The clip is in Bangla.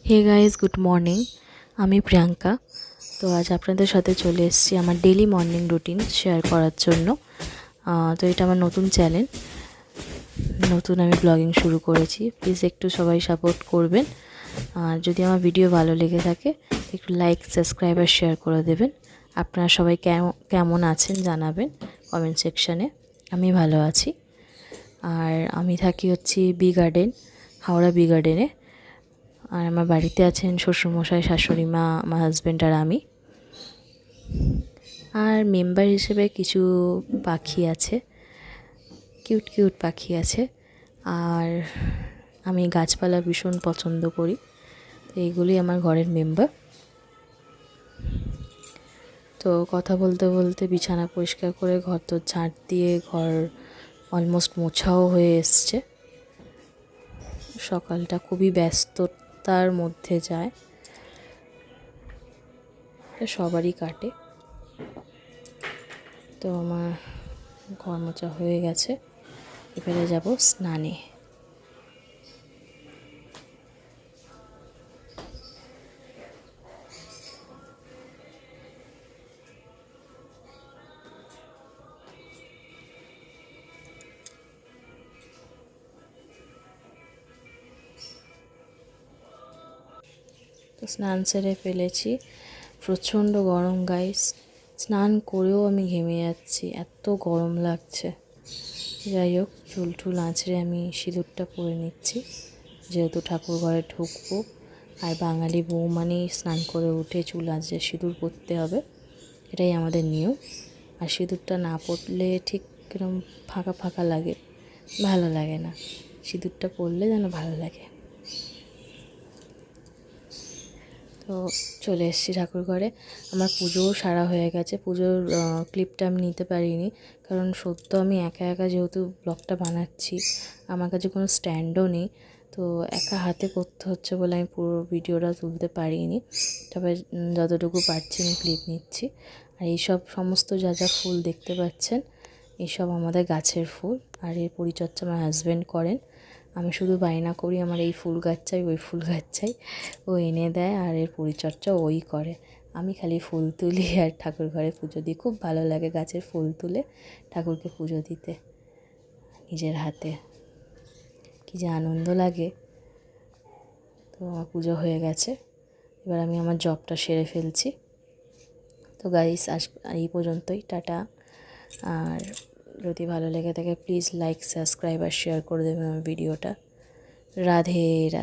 Hey guys, good morning. আমি প্রিয়াঙ্কা। তো আজ আপনাদের সাথে চলে এসেছি আমার ডেলি মর্নিং রুটিন শেয়ার করার জন্য। তো এটা আমার নতুন চ্যানেল, নতুন আমি ব্লগিং শুরু করেছি। প্লিজ একটু সবাই সাপোর্ট করবেন। আর যদি আমার ভিডিও ভালো লেগে থাকে একটু লাইক, সাবস্ক্রাইব আর শেয়ার করে দেবেন। আপনারা সবাই কেমন আছেন জানাবেন কমেন্ট সেকশানে। আমি ভালো আছি। আর আমি থাকি হচ্ছে বি গার্ডেন, হাওড়া বি গার্ডেনে। আর আমার বাড়িতে আছেন শ্বশুরমশাই, শাশুড়ি মা, আমার হাজব্যান্ড আর আমি। আর মেম্বার হিসেবে কিছু পাখি আছে, কিউট কিউট পাখি আছে। আর আমি গাছপালা ভীষণ পছন্দ করি, তো এইগুলি আমার ঘরের মেম্বার। তো কথা বলতে বলতে বিছানা পরিষ্কার করে ঘর তো ঝাঁট দিয়ে ঘর অলমোস্ট মোছাও হয়ে এসছে। সকালটা খুবই ব্যস্ততার মধ্যে যায়, সবারই কাটে। তো আমার ঘর মোছা হয়ে গেছে, এবারে যাব স্নানে। তো স্নান সেরে ফেলেছি, প্রচণ্ড গরম গাইস। স্নান করেও আমি ঘেমে যাচ্ছি, এত গরম লাগছে। যাই হোক, চুল টুল আঁচড়ে আমি সিঁদুরটা পরে নিচ্ছি, যেহেতু ঠাকুর ঘরে ঢুকবো। আর বাঙালি বউ মানেই স্নান করে উঠে চুল আঁচড়ে সিঁদুর পরতে হবে, এটাই আমাদের নিয়ম। আর সিঁদুরটা না পরলে ঠিক কিরম ফাঁকা ফাঁকা লাগে, ভালো লাগে না। সিঁদুরটা পরলে যেন ভালো লাগে। তো চলে এসেছি ঠাকুর ঘরে। আমার পুজোও সারা হয়ে গেছে। পুজোর ক্লিপটা আমি নিতে পারিনি, কারণ সত্য আমি একা একা যেহেতু ব্লগটা বানাচ্ছি, আমার কাছে কোনো স্ট্যান্ডও নেই। তো একা হাতে করতে হচ্ছে বলে আমি পুরো ভিডিওটা তুলতে পারিনি। তবে যতটুকু পারছি আমি ক্লিপ নিচ্ছি। আর এইসব সমস্ত যা যা ফুল দেখতে পাচ্ছেন, এইসব আমাদের গাছের ফুল। আর এর পরিচর্যা আমার হাজব্যান্ড করেন। আমি শুধু বায়না করি আমার এই ফুল গাছ চাই, ওই ফুল গাছ চাই। ও এনে দেয় আর এর পরিচর্যা ওই করে। আমি খালি ফুল তুলি আর ঠাকুর ঘরে পুজো দিই। খুব ভালো লাগে গাছের ফুল তুলে ঠাকুরকে পুজো দিতে, নিজের হাতে কী যে আনন্দ লাগে। তো আমার পুজো হয়ে গেছে, এবার আমি আমার জবটা সেরে ফেলছি। তো গাইস, আজ এই পর্যন্তই, টাটা। আর যদি ভালো লেগে থাকে প্লিজ লাইক, সাবস্ক্রাইব আর শেয়ার করে দেবেন আমার ভিডিওটা। রাধে রাধে।